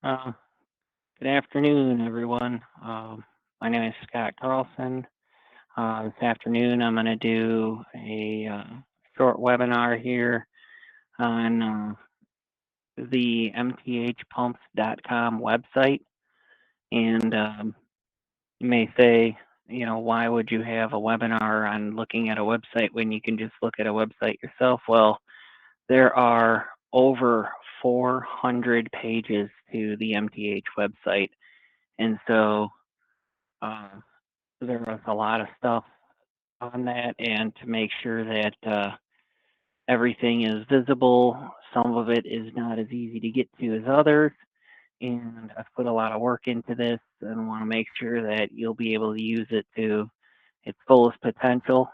Uh, Good afternoon, everyone. My name is Scott Carlson. This afternoon, I'm going to do a short webinar here on the mthpumps.com website. And you may say, why would you have a webinar on looking at a website when you can just look at a website yourself? Well, there are over 400 pages to the MTH website. And so uh, there was a lot of stuff on that, and to make sure that everything is visible, some of it is not as easy to get to as others. And I've put a lot of work into this and want to make sure that you'll be able to use it to its fullest potential.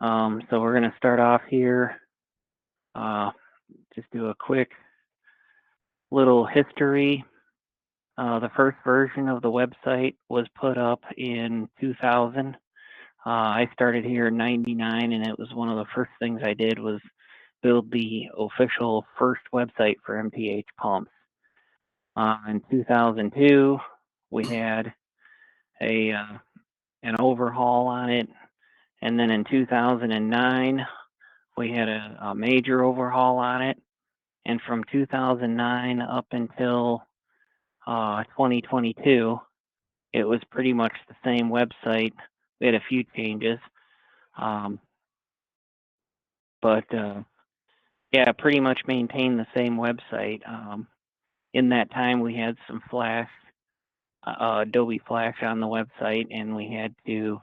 So we're going to start off here. Just do a quick little history. The first version of the website was put up in 2000. I started here in '99, and it was one of the first things I did was build the official first website for MTH pumps. In 2002, we had a an overhaul on it, and then in 2009, we had a major overhaul on it. And from 2009 up until 2022, it was pretty much the same website. We had a few changes, um, but yeah, pretty much maintained the same website. In that time, we had some Flash, Adobe Flash on the website, and we had to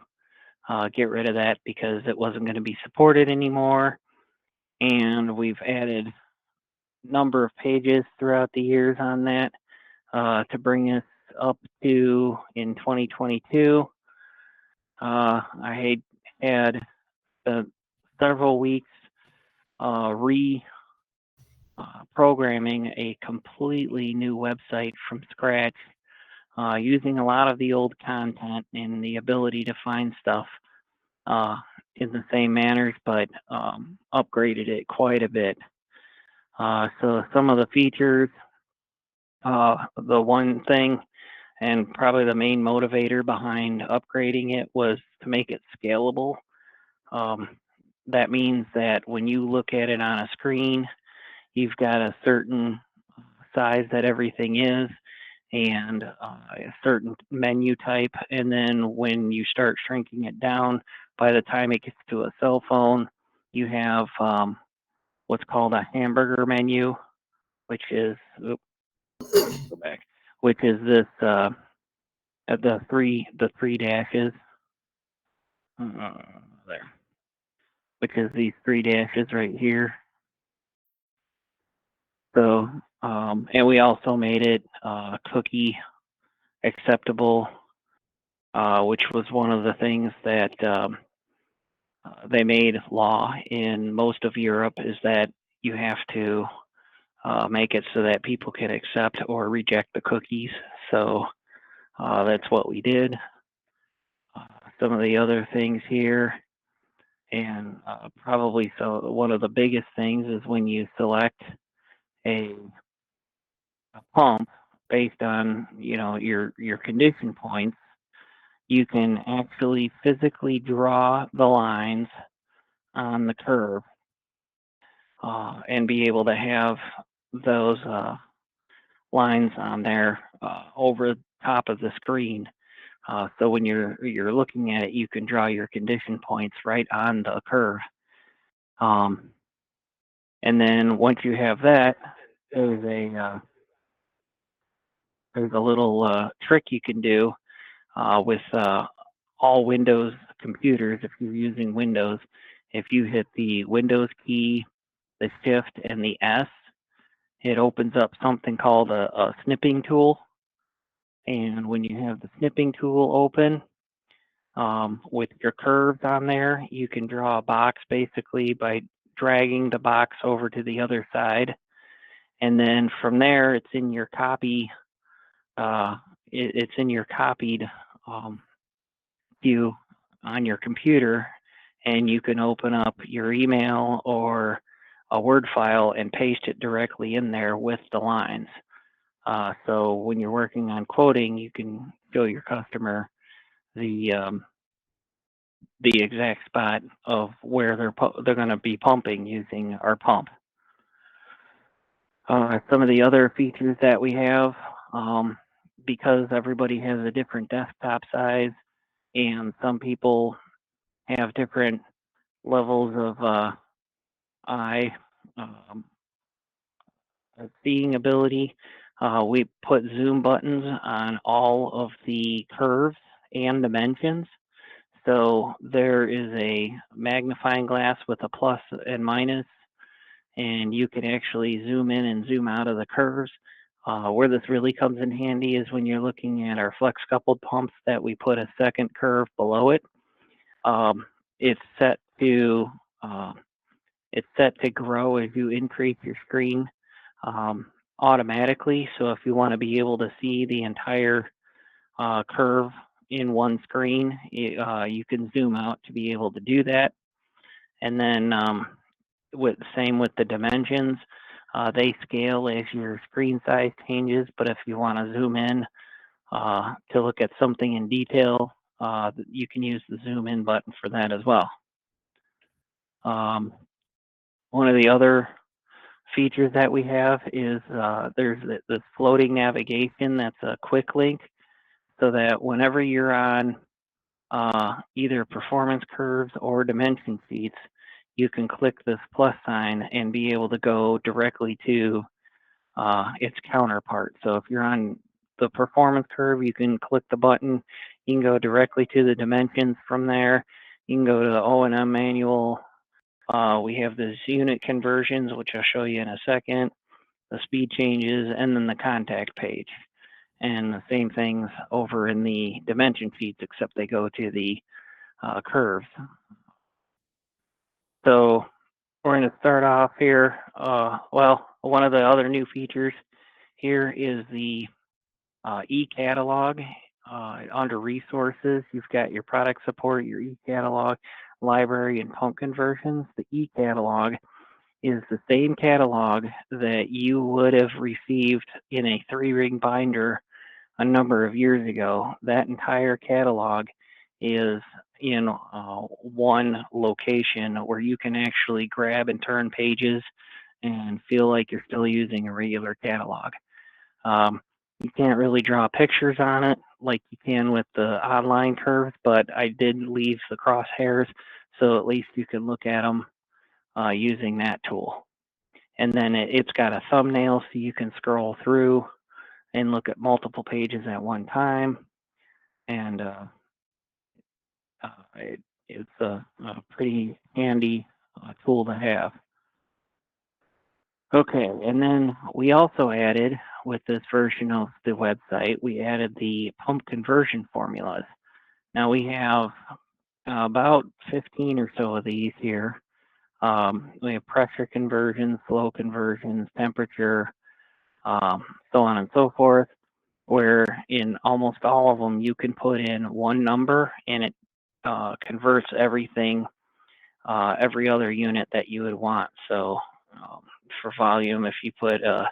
get rid of that because it wasn't going to be supported anymore. And we've added a number of pages throughout the years on that to bring us up to in 2022. I had several weeks programming a completely new website from scratch, using a lot of the old content and the ability to find stuff uh, in the same manners, but upgraded it quite a bit. So some of the features, the one thing and probably the main motivator behind upgrading it was to make it scalable. Um, that means that when you look at it on a screen, you've got a certain size that everything is and a certain menu type. And then when you start shrinking it down, by the time it gets to a cell phone, you have what's called a hamburger menu, which is, oops, go back, which is this, the three dashes, there, which is these three dashes right here. So, and we also made it cookie acceptable, which was one of the things that they made law in most of Europe, is that you have to make it so that people can accept or reject the cookies. So that's what we did. Some of the other things here, and probably so one of the biggest things is when you select a pump based on your condition points, you can actually physically draw the lines on the curve and be able to have those lines on there over top of the screen. So when you're looking at it, you can draw your condition points right on the curve. And then once you have that, there's a little trick you can do with all Windows computers. If you're using Windows, if you hit the Windows key, the Shift, and the S, it opens up something called a snipping tool. And when you have the snipping tool open, with your curves on there, you can draw a box basically by dragging the box over to the other side. And then from there, it's in your copy. It's in your copied view on your computer, and you can open up your email or a Word file and paste it directly in there with the lines. So when you're working on quoting, you can show your customer the exact spot of where they're going to be pumping using our pump. Some of the other features that we have, because everybody has a different desktop size, and some people have different levels of eye um, seeing ability. We put zoom buttons on all of the curves and dimensions. So there is a magnifying glass with a plus and minus, and you can actually zoom in and zoom out of the curves. Where this really comes in handy is when you're looking at our flex coupled pumps that we put a second curve below it. Um, it's set to uh, grow as you increase your screen um, automatically. So if you want to be able to see the entire curve in one screen, you can zoom out to be able to do that. And then same with the dimensions, they scale as your screen size changes. But if you want to zoom in to look at something in detail, you can use the zoom in button for that as well. One of the other features that we have is there's this floating navigation that's a quick link, so that whenever you're on either performance curves or dimension sheets, you can click this plus sign and be able to go directly to its counterpart. So if you're on the performance curve, you can click the button, you can go directly to the dimensions from there. You can go to the O&M manual. We have this unit conversions, which I'll show you in a second, the speed changes, and then the contact page. And the same things over in the dimension sheets, except they go to the curves. So we're going to start off here. Well, one of the other new features here is the e-catalog. Under resources, you've got your product support, your e-catalog, library, and pump conversions. The e-catalog is the same catalog that you would have received in a 3-ring binder a number of years ago. That entire catalog is in one location where you can actually grab and turn pages and feel like you're still using a regular catalog. You can't really draw pictures on it like you can with the online curves, but I did leave the crosshairs so at least you can look at them using that tool. And then it's got a thumbnail so you can scroll through and look at multiple pages at one time. And it's a pretty handy tool to have. Okay, and then we also added, with this version of the website, we added the pump conversion formulas. Now we have about 15 or so of these here. We have pressure conversions, flow conversions, temperature, so on and so forth, where in almost all of them you can put in one number and it converts everything, every other unit that you would want. So for volume, if you put a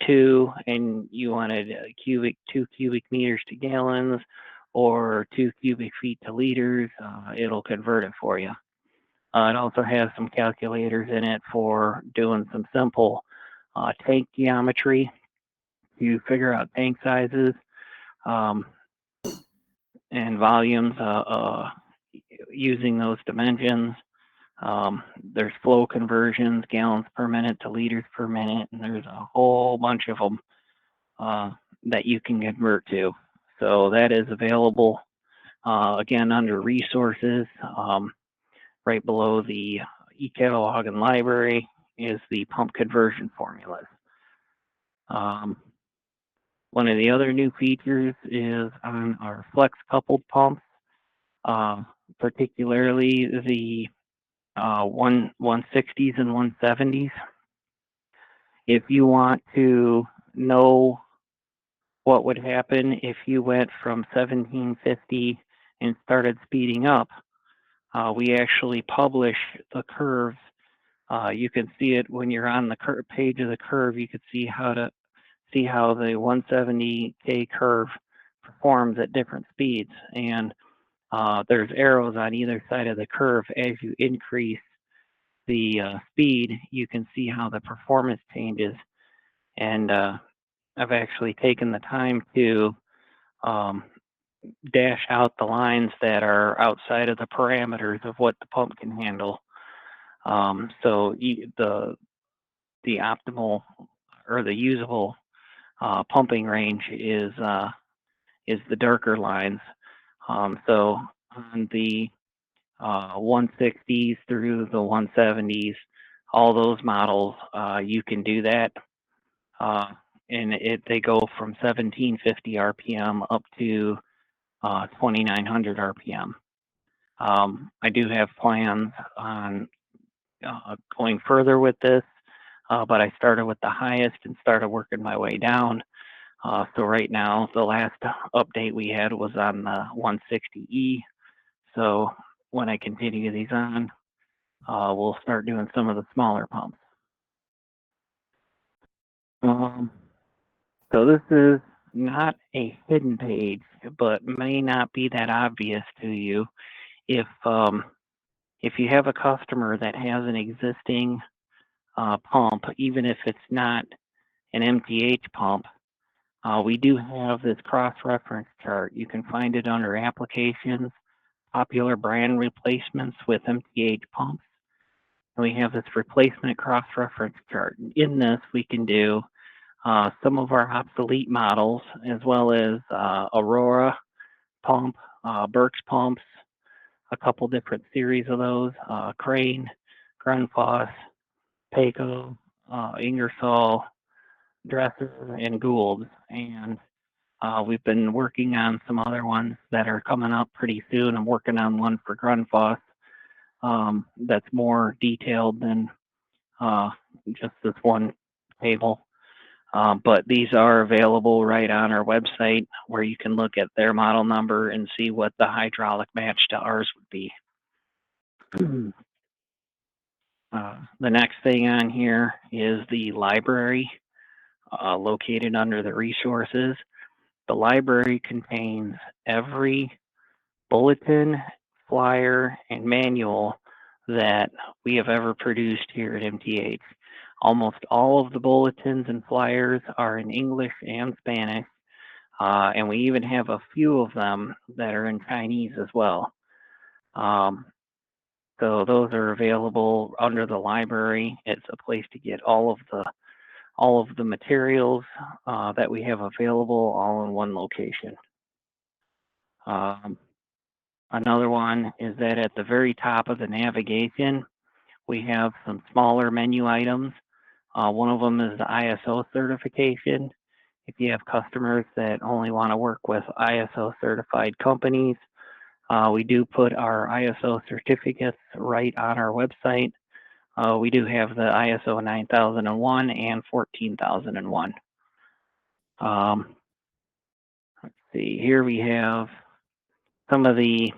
2 and you wanted 2 cubic meters to gallons or 2 cubic feet to liters, it'll convert it for you. It also has some calculators in it for doing some simple tank geometry to figure out tank sizes and volumes using those dimensions. There's flow conversions, gallons per minute to liters per minute, and there's a whole bunch of them that you can convert to. So that is available, again, under resources. Right below the e-catalog and library is the pump conversion formulas. One of the other new features is on our flex coupled pumps, particularly the 160s and 170s. If you want to know what would happen if you went from 1750 and started speeding up, we actually publish the curves. You can see it when you're on the page of the curve. You can see how to see how the 170K curve performs at different speeds. And there's arrows on either side of the curve. As you increase the speed, you can see how the performance changes. And I've actually taken the time to um, dash out the lines that are outside of the parameters of what the pump can handle. So the optimal or the usable pumping range is the darker lines. So on the 160s through the 170s, all those models, you can do that. And they go from 1750 RPM up to 2900 RPM. I do have plans on going further with this, but I started with the highest and started working my way down. So right now, the last update we had was on the 160E. So when I continue these on, we'll start doing some of the smaller pumps. So this is not a hidden page, but may not be that obvious to you. If you have a customer that has an existing pump, even if it's not an MTH pump, we do have this cross-reference chart. You can find it under Applications, Popular Brand Replacements with MTH Pumps. And we have this replacement cross-reference chart. In this, we can do some of our obsolete models, as well as Aurora pump, Burke's pumps, a couple different series of those, Crane, Grundfos, Payco, Ingersoll, Dresser, and Gould. And we've been working on some other ones that are coming up pretty soon. I'm working on one for Grundfos that's more detailed than just this one table. But these are available right on our website, where you can look at their model number and see what the hydraulic match to ours would be. The next thing on here is the library, located under the resources. The library contains every bulletin, flyer, and manual that we have ever produced here at MTH. Almost all of the bulletins and flyers are in English and Spanish, and we even have a few of them that are in Chinese as well. So those are available under the library. It's a place to get all of the materials that we have available all in one location. Another one is that at the very top of the navigation, we have some smaller menu items. One of them is the ISO certification. If you have customers that only want to work with ISO certified companies, we do put our ISO certificates right on our website. We do have the ISO 9001 and 14001. Let's see, here we have some of the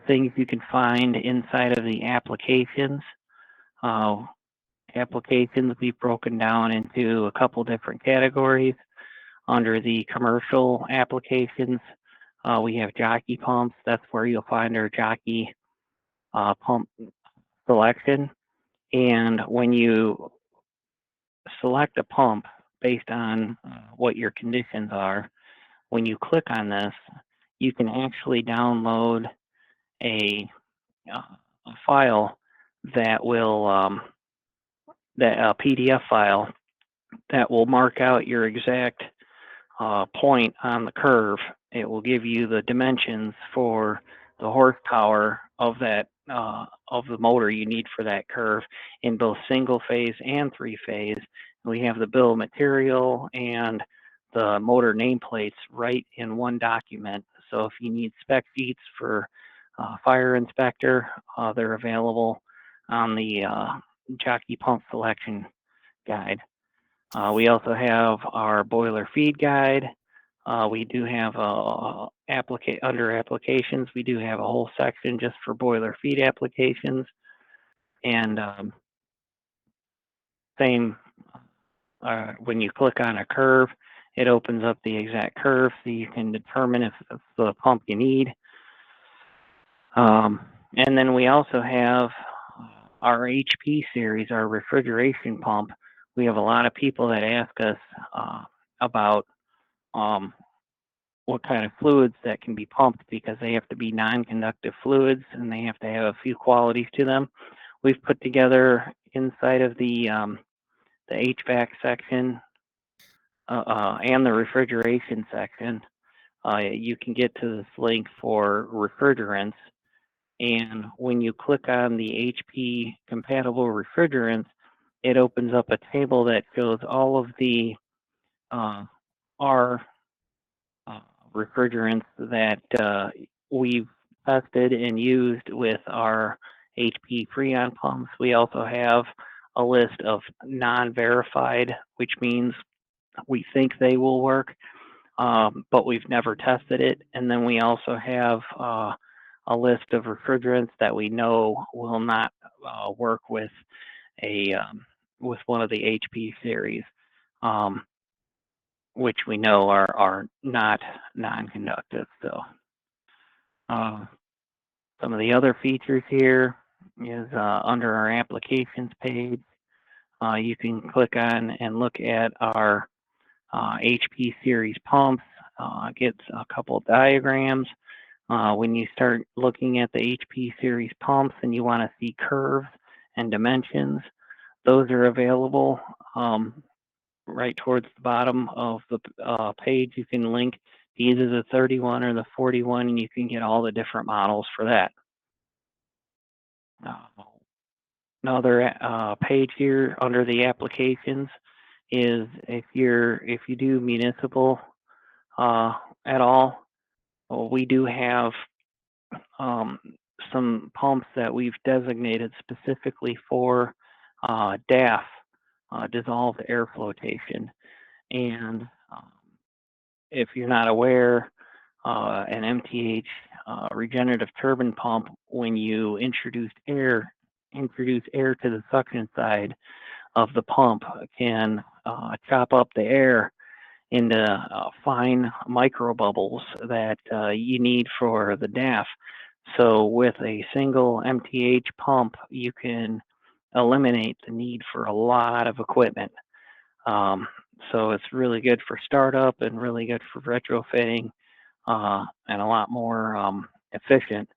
things you can find inside of the applications. Applications we've broken down into a couple different categories. Under the commercial applications, we have jockey pumps. That's where you'll find our jockey pump selection. And when you select a pump based on what your conditions are, when you click on this, you can actually download a file that will a PDF file that will mark out your exact point on the curve. It will give you the dimensions for the horsepower of that of the motor you need for that curve in both single phase and three phase. We have the bill of material and the motor nameplates right in one document. So if you need spec sheets for fire inspector, they're available on the jockey pump selection guide. We also have our boiler feed guide. We do have under applications, we do have a whole section just for boiler feed applications. And same when you click on a curve, it opens up the exact curve so you can determine if it's the pump you need. And then we also have our HP series, our refrigeration pump. We have a lot of people that ask us about what kind of fluids that can be pumped because they have to be non-conductive fluids and they have to have a few qualities to them. We've put together inside of the HVAC section and the refrigeration section. You can get to this link for refrigerants. And when you click on the HP compatible refrigerants, it opens up a table that shows all of the our refrigerants that we've tested and used with our HP Freon pumps. We also have a list of non-verified, which means we think they will work, but we've never tested it. And then we also have a list of refrigerants that we know will not work with with one of the HP series, which we know are not non-conductive. So some of the other features here is under our applications page. You can click on and look at our HP series pumps. Gets a couple of diagrams. When you start looking at the HP series pumps and you want to see curves and dimensions, those are available right towards the bottom of the page. You can link either the 31 or the 41 and you can get all the different models for that. Another page here under the applications is if you do municipal at all, well, we do have some pumps that we've designated specifically for DAF, dissolved air flotation. And if you're not aware, an MTH regenerative turbine pump, when you introduce air to the suction side of the pump, can chop up the air into fine micro bubbles that you need for the DAF. So with a single MTH pump, you can eliminate the need for a lot of equipment. So it's really good for startup and really good for retrofitting and a lot more efficient.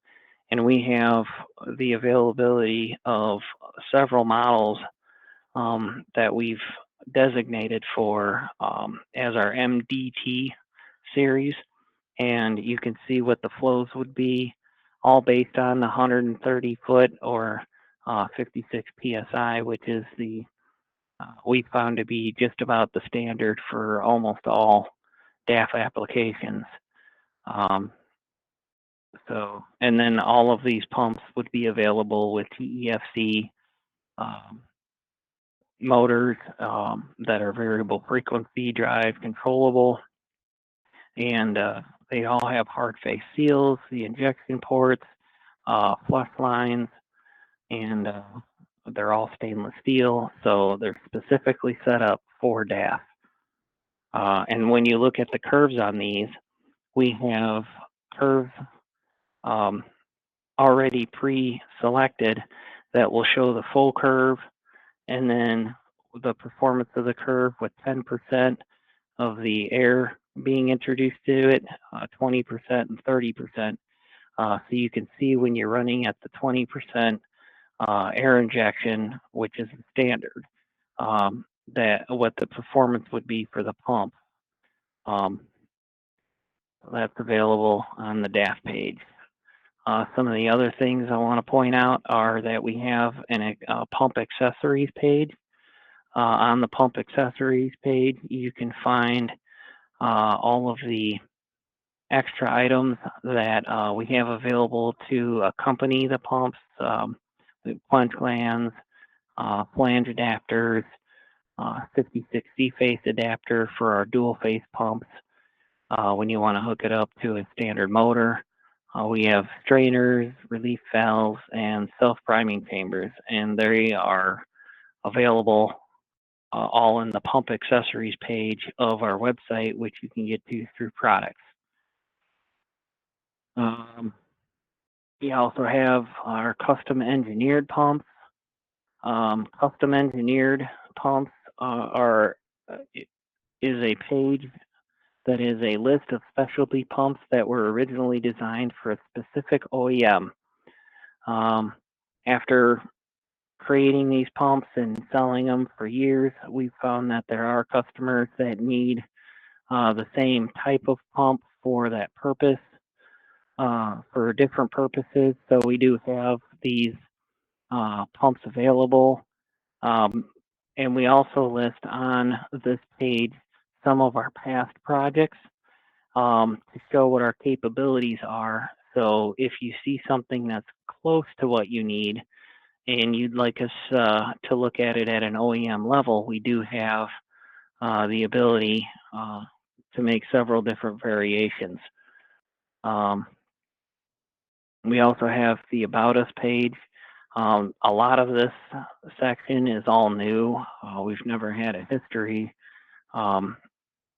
And we have the availability of several models that we've designated for as our MDT series. And you can see what the flows would be, all based on the 130 foot or 56 PSI, which is the we found to be just about the standard for almost all DAF applications. And then all of these pumps would be available with TEFC motors that are variable frequency drive controllable, and they all have hard face seals, the injection ports, flush lines, and they're all stainless steel, so they're specifically set up for DAF. And when you look at the curves on these, we have curves already pre-selected that will show the full curve and then the performance of the curve with 10% of the air being introduced to it, 20% and 30%. So you can see when you're running at the 20% air injection, which is the standard, that what the performance would be for the pump. That's available on the DAF page. Some of the other things I want to point out are that we have a pump accessories page. On the pump accessories page, you can find all of the extra items that we have available to accompany the pumps, the plunge glands, flange adapters, 56 C-face adapter for our dual face pumps when you want to hook it up to a standard motor. We have strainers, relief valves, and self-priming chambers, and they are available all in the pump accessories page of our website, which you can get to through products. We also have our custom engineered pumps. Custom engineered pumps is a page that is a list of specialty pumps that were originally designed for a specific OEM. After creating these pumps and selling them for years, we've found that there are customers that need the same type of pump for that purpose, for different purposes. So we do have these pumps available. And we also list on this page some of our past projects to show what our capabilities are. So if you see something that's close to what you need and you'd like us to look at it at an OEM level, we do have the ability to make several different variations. We also have the About Us page. A lot of this section is all new. We've never had a history.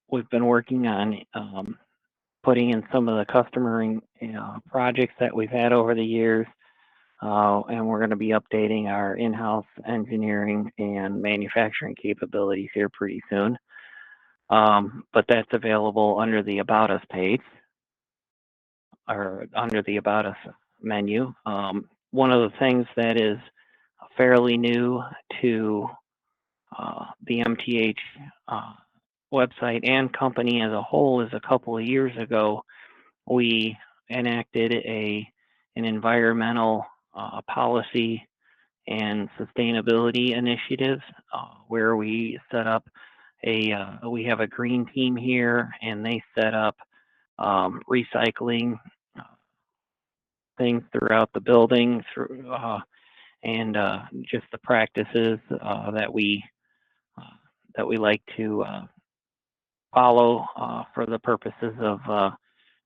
We've been working on putting in some of the customer projects that we've had over the years, and we're going to be updating our in-house engineering and manufacturing capabilities here pretty soon. But that's available under the About Us page, or under the About Us menu. One of the things that is fairly new to the MTH website and company as a whole is a couple of years ago, we enacted an environmental policy and sustainability initiatives where we set up we have a green team here, and they set up recycling things throughout the building and just the practices that we like to follow for the purposes of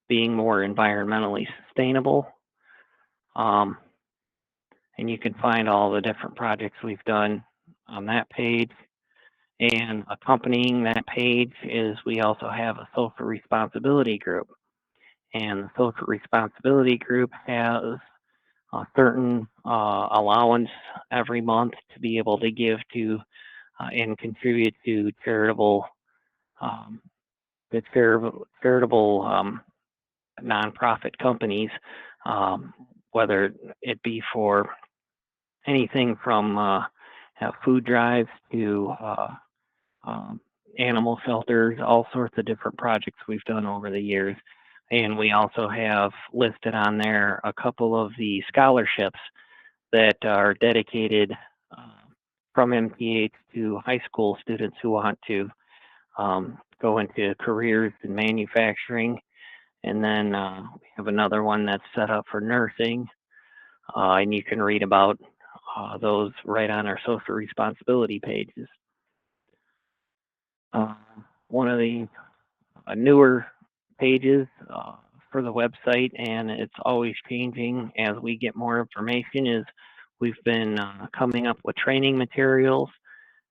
being more environmentally sustainable. And you can find all the different projects we've done on that page. And accompanying that page is we also have a social responsibility group. And the social responsibility group has a certain allowance every month to be able to give to and contribute to charitable nonprofit companies, whether it be for anything from food drives to animal shelters, all sorts of different projects we've done over the years. And we also have listed on there a couple of the scholarships that are dedicated from MTH to high school students who want to go into careers in manufacturing. And then we have another one that's set up for nursing. And you can read about those right on our social responsibility pages. One of the newer pages for the website, and it's always changing as we get more information, is we've been coming up with training materials,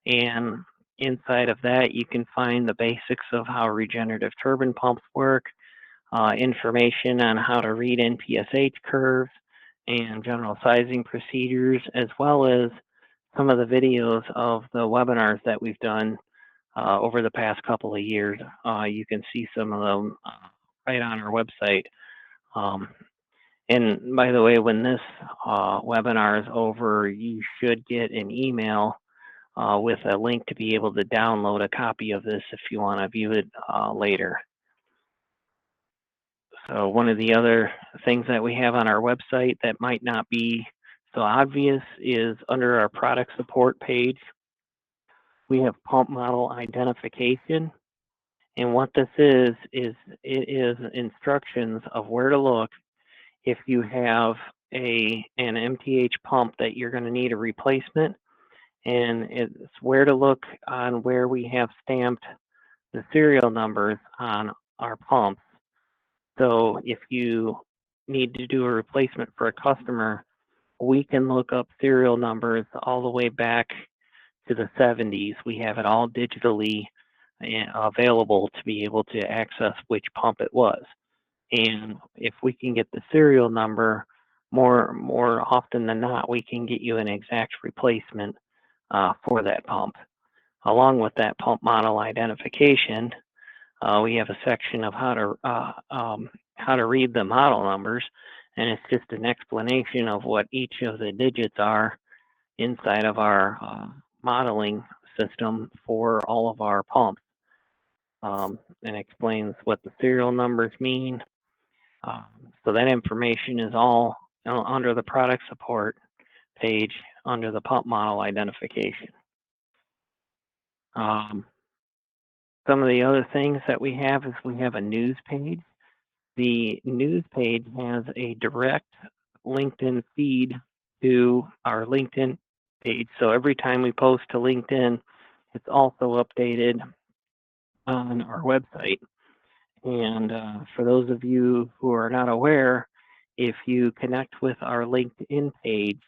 and inside of that you can find the basics of how regenerative turbine pumps work, information on how to read NPSH curves and general sizing procedures, as well as some of the videos of the webinars that we've done over the past couple of years. You can see some of them right on our website. And by the way, when this webinar is over, you should get an email with a link to be able to download a copy of this if you want to view it later. So one of the other things that we have on our website that might not be so obvious is under our product support page, we have pump model identification. And what this is it is instructions of where to look if you have an MTH pump that you're going to need a replacement. And it's where to look on where we have stamped the serial numbers on our pumps. So if you need to do a replacement for a customer, we can look up serial numbers all the way back to the 70s. We have it all digitally available to be able to access which pump it was. And if we can get the serial number, more often than not, we can get you an exact replacement for that pump. Along with that pump model identification, we have a section of how to read the model numbers, and it's just an explanation of what each of the digits are inside of our modeling system for all of our pumps, and explains what the serial numbers mean. So that information is all under the product support page under the pump model identification. Some of the other things that we have is we have a news page. The news page has a direct LinkedIn feed to our LinkedIn page. So every time we post to LinkedIn, it's also updated on our website. And for those of you who are not aware, if you connect with our LinkedIn page,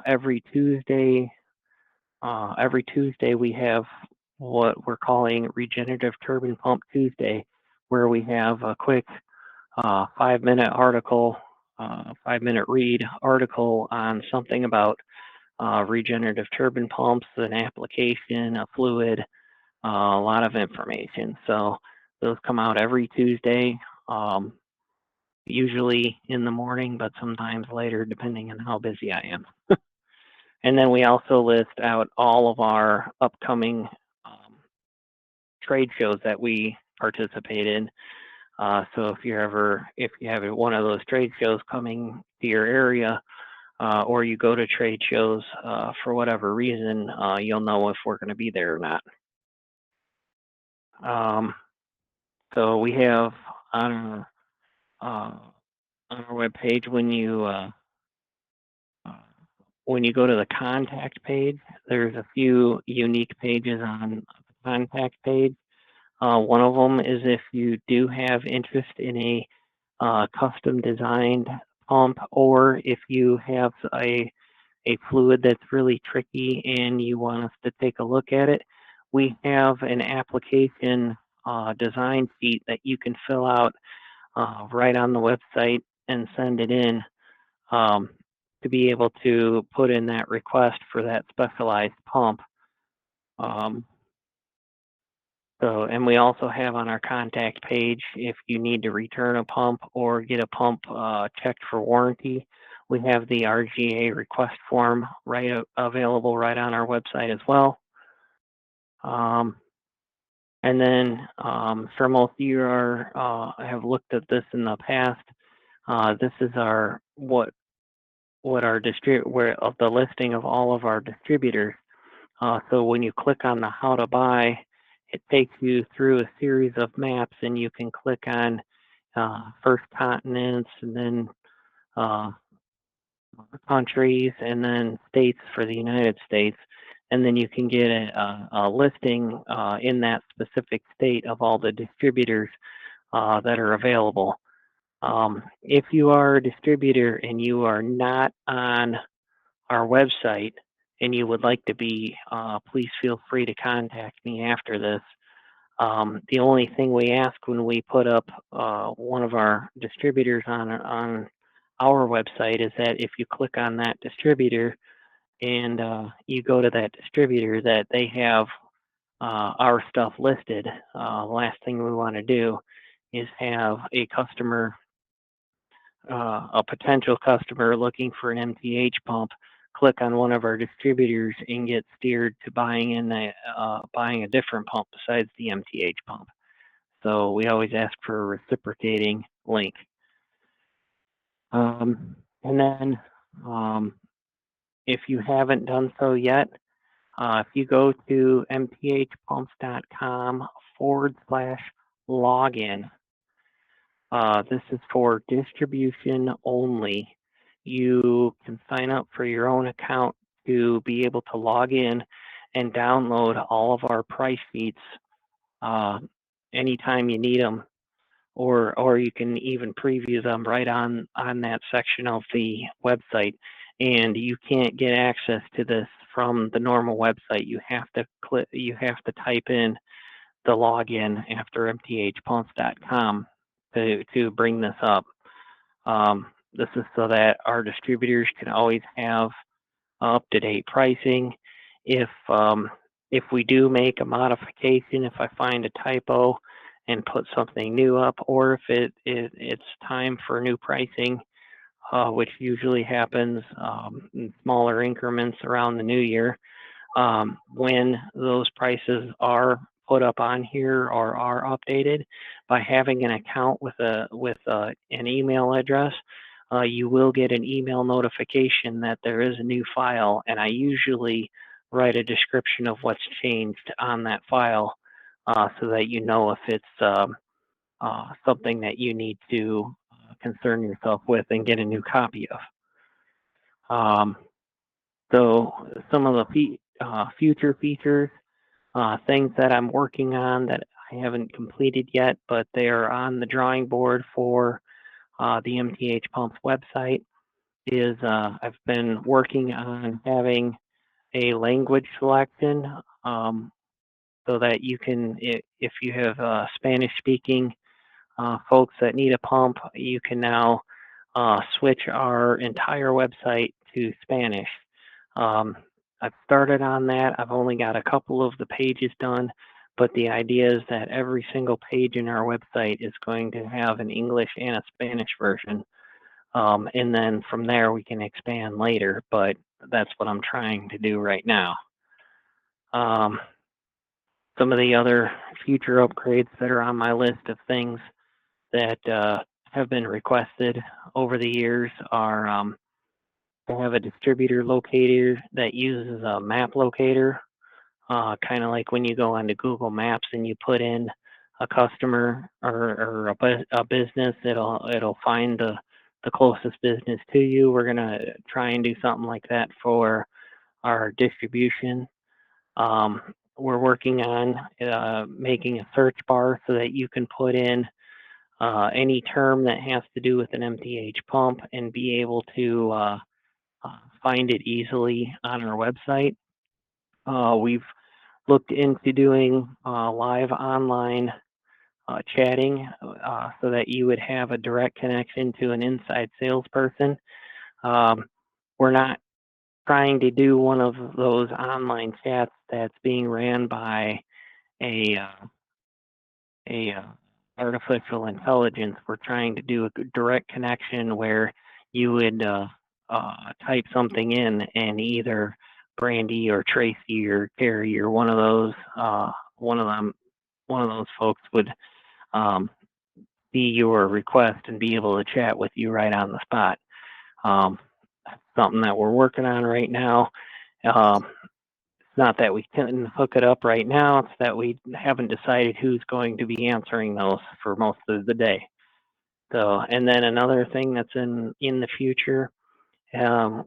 every Tuesday we have what we're calling Regenerative Turbine Pump Tuesday, where we have a quick 5-minute article, 5-minute read article on something about regenerative turbine pumps, an application, a fluid, a lot of information. So those come out every Tuesday, usually in the morning, but sometimes later, depending on how busy I am. And then we also list out all of our upcoming trade shows that we participate in. So if you have one of those trade shows coming to your area, or you go to trade shows for whatever reason, you'll know if we're going to be there or not. So we have on our webpage, when you go to the contact page, there's a few unique pages on the contact page. One of them is if you do have interest in a custom designed pump, or if you have a fluid that's really tricky and you want us to take a look at it, we have an application design sheet that you can fill out right on the website and send it in to be able to put in that request for that specialized pump. And we also have on our contact page, if you need to return a pump or get a pump checked for warranty, we have the RGA request form available right on our website as well. And then for most of you have looked at this in the past. This is the listing of all of our distributors. So when you click on the how to buy, it takes you through a series of maps, and you can click on first continents, and then countries, and then states for the United States. And then you can get a listing in that specific state of all the distributors that are available. If you are a distributor and you are not on our website and you would like to be, please feel free to contact me after this. The only thing we ask when we put up one of our distributors on our website is that if you click on that distributor and you go to that distributor, that they have our stuff listed. The last thing we want to do is have a customer, a potential customer looking for an MTH pump, click on one of our distributors and get steered to buying a different pump besides the MTH pump. So we always ask for a reciprocating link. And then if you haven't done so yet, if you go to mthpumps.com/login, this is for distribution only. You can sign up for your own account to be able to log in and download all of our price sheets anytime you need them, or you can even preview them right on that section of the website. And you can't get access to this from the normal website. You have to type in the login after mthpumps.com to bring this up. This is so that our distributors can always have up-to-date pricing. If we do make a modification, if I find a typo and put something new up, or if it's time for new pricing, which usually happens in smaller increments around the new year, when those prices are put up on here or are updated, by having an account with an email address, you will get an email notification that there is a new file, and I usually write a description of what's changed on that file, so that you know if it's something that you need to concern yourself with and get a new copy of. So some of the future features, things that I'm working on that I haven't completed yet, but they are on the drawing board for the MTH Pumps website, is I've been working on having a language selection, so that you can, if you have Spanish speaking folks that need a pump, you can now switch our entire website to Spanish. I've started on that. I've only got a couple of the pages done, but the idea is that every single page in our website is going to have an English and a Spanish version. And then from there we can expand later, but that's what I'm trying to do right now. Some of the other future upgrades that are on my list of things that have been requested over the years are I have a distributor locator that uses a map locator, kind of like when you go onto Google Maps and you put in a customer or a business, it'll find the closest business to you. We're gonna try and do something like that for our distribution. We're working on making a search bar so that you can put in any term that has to do with an MTH pump and be able to find it easily on our website. We've looked into doing live online chatting so that you would have a direct connection to an inside salesperson. We're not trying to do one of those online chats that's being ran by a artificial intelligence. We're trying to do a direct connection where you would type something in, and either Brandy or Tracy or Terry or one of those folks would see your request and be able to chat with you right on the spot. Something that we're working on right now. It's not that we couldn't hook it up right now, it's that we haven't decided who's going to be answering those for most of the day. So, and then another thing that's in the future,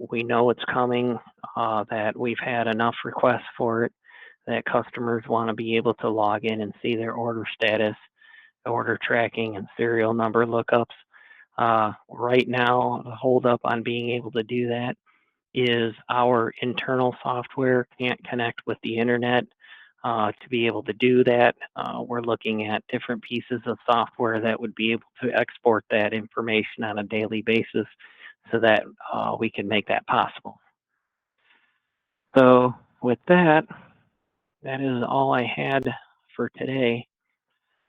we know it's coming, that we've had enough requests for it that customers want to be able to log in and see their order status, order tracking, and serial number lookups. Right now, the holdup on being able to do that is our internal software can't connect with the internet to be able to do that. We're looking at different pieces of software that would be able to export that information on a daily basis so that we can make that possible. So with that, that is all I had for today.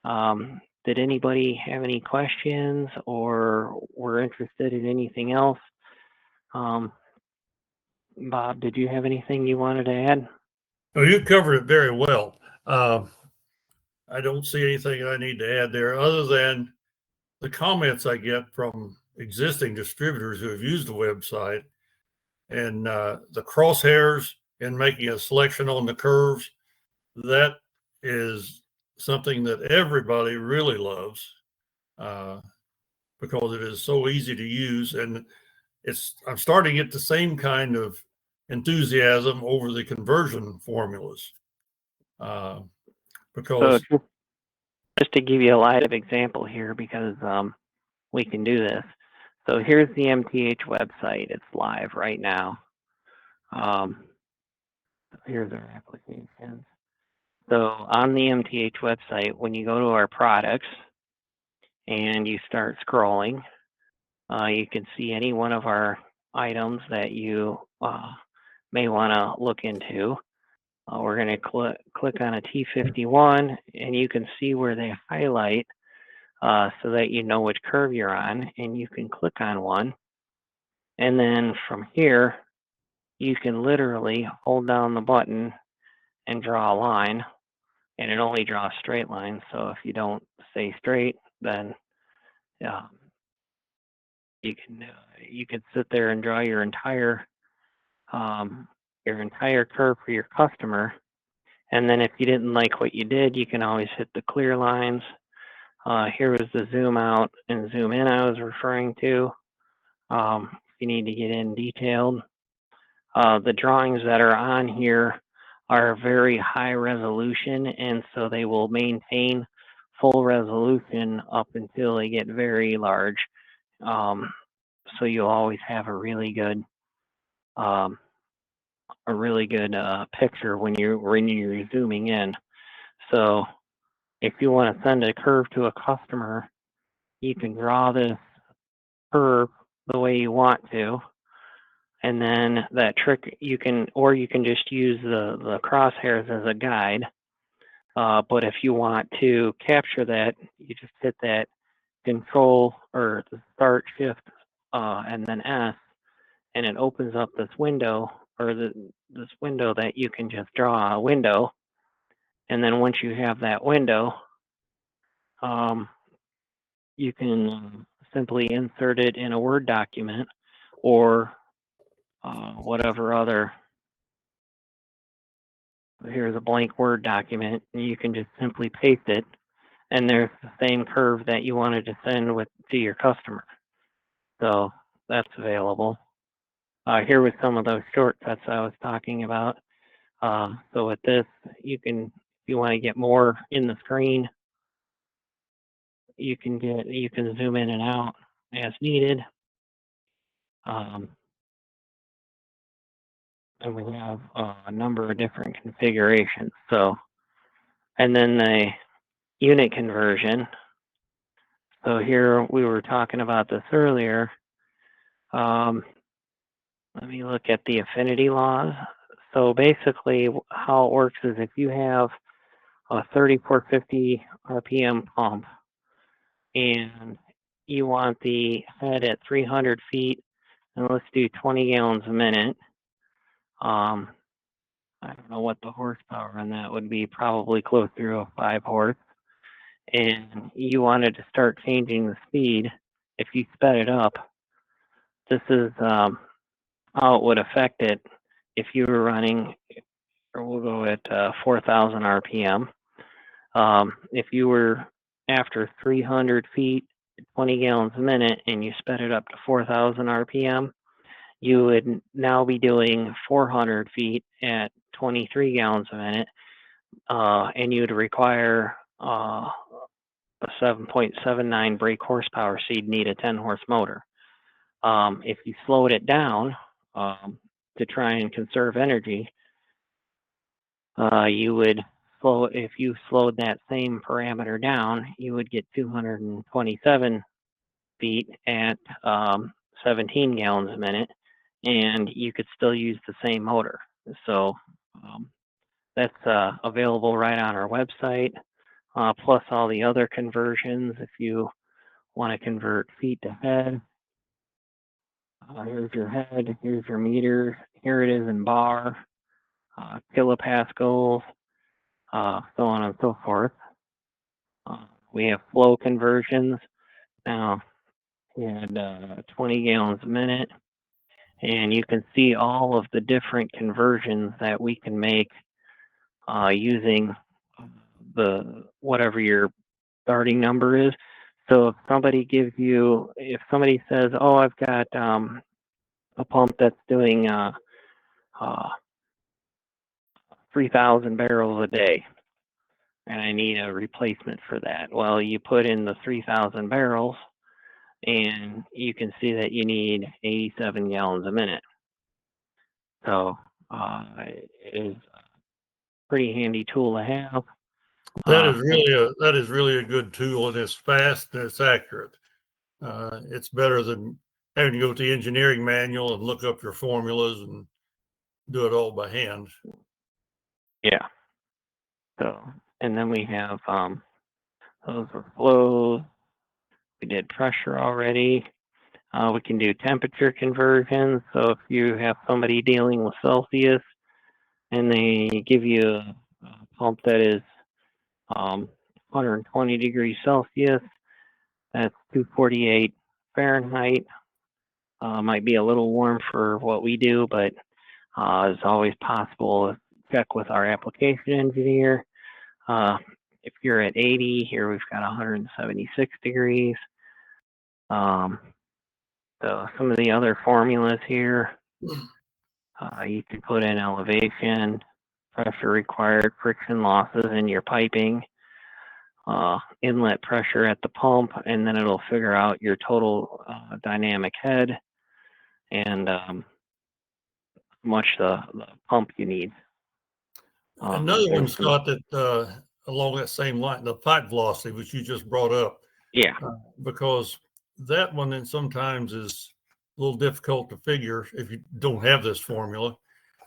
Did anybody have any questions or were interested in anything else? Bob, did you have anything you wanted to add? No, you covered it very well. I don't see anything I need to add there other than the comments I get from existing distributors who have used the website, and the crosshairs and making a selection on the curves. That is something that everybody really loves because it is so easy to use, and I'm starting to get the same kind of enthusiasm over the conversion formulas because so just to give you a live example here, because we can do this. So here's the MTH website. It's live right now. Here's our applications. So on the MTH website, when you go to our products and you start scrolling, you can see any one of our items that you may want to look into. We're going to click on a T51, and you can see where they highlight so that you know which curve you're on, and you can click on one. And then from here, you can literally hold down the button and draw a line, and it only draws straight lines. So if you don't stay straight, then you can sit there and draw your entire curve for your customer. And then if you didn't like what you did, you can always hit the clear lines. Here was the zoom out and zoom in I was referring to. If you need to get in detailed. The drawings that are on here are very high resolution, and so they will maintain full resolution up until they get very large. So you'll always have a really good picture when you're zooming in. So if you want to send a curve to a customer, you can draw this curve the way you want to, and then that trick you can just use the crosshairs as a guide. But if you want to capture that, you just hit that Control or the Start Shift and then S, and it opens up this window or this window that you can just draw a window. And then once you have that window, you can simply insert it in a Word document or whatever other. Here's a blank Word document, and you can just simply paste it, and there's the same curve that you wanted to send to your customer. So that's available. Here with some of those shortcuts I was talking about. So with this, you can, if you want to get more in the screen, you can zoom in and out as needed. And we have a number of different configurations. So, and then the unit conversion. So here we were talking about this earlier. Let me look at the affinity laws. So basically how it works is if you have a 3450 RPM pump and you want the head at 300 feet, and let's do 20 gallons a minute. I don't know what the horsepower on that would be, probably close to a 5 horse. And you wanted to start changing the speed. If you sped it up, this is how it would affect it if you were running, or we'll go at 4,000 RPM. If you were after 300 feet, 20 gallons a minute, and you sped it up to 4,000 RPM, you would now be doing 400 feet at 23 gallons a minute, and you'd require a 7.79 brake horsepower, so you'd need a 10 horse motor. If you slowed it down to try and conserve energy, you would if you slowed that same parameter down, you would get 227 feet at 17 gallons a minute, and you could still use the same motor. So that's available right on our website, plus all the other conversions if you want to convert feet to head. Here's your head, here's your meter, here it is in bar, kilopascals, so on and so forth. We have flow conversions. Now, we had 20 gallons a minute, and you can see all of the different conversions that we can make using whatever your starting number is. So if somebody says, oh, I've got a pump that's doing 3,000 barrels a day, and I need a replacement for that. Well, you put in the 3,000 barrels, and you can see that you need 87 gallons a minute. So It is a pretty handy tool to have. That is really a good tool, and it's fast and it's accurate. It's better than having to go to the engineering manual and look up your formulas and do it all by hand. Yeah. So, and then we have those are flows. We did pressure already. We can do temperature conversions. So if you have somebody dealing with Celsius and they give you a pump that is 120 degrees Celsius, that's 248 Fahrenheit. Might be a little warm for what we do, but it's always possible to check with our application engineer. If you're at 80, here we've got 176 degrees. So some of the other formulas here, you can put in elevation, pressure required, friction losses in your piping, inlet pressure at the pump, and then it'll figure out your total dynamic head and how much the pump you need. Another one, Scott, that along that same line, the pipe velocity, which you just brought up. Yeah. Because that one then sometimes is a little difficult to figure if you don't have this formula.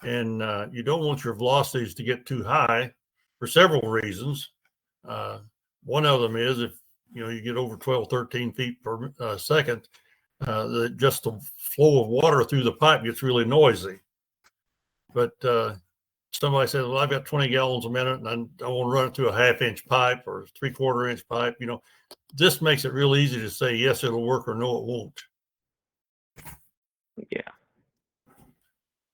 And you don't want your velocities to get too high for several reasons. One of them is if you get over 12, 13 feet per second, just the flow of water through the pipe gets really noisy. But somebody says, well, I've got 20 gallons a minute and I want to run it through a 1/2 inch pipe or 3/4 inch pipe. This makes it real easy to say, yes, it'll work or no, it won't. Yeah.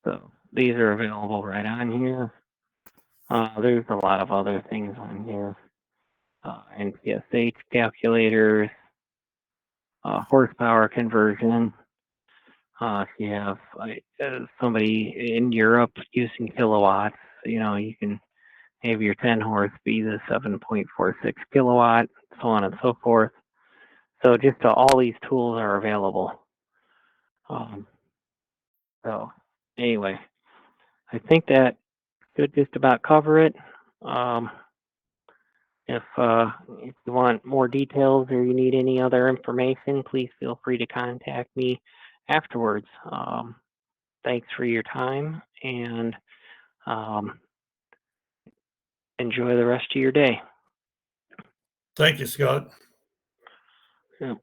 So these are available right on here. There's a lot of other things on here. NPSH calculators, horsepower conversion. If you have somebody in Europe using kilowatts, you can have your 10 horse be the 7.46 kilowatt, so on and so forth. So just all these tools are available. So anyway, I think that should just about cover it. If you want more details or you need any other information, please feel free to contact me afterwards. Thanks for your time and enjoy the rest of your day. Thank you, Scott. Yeah.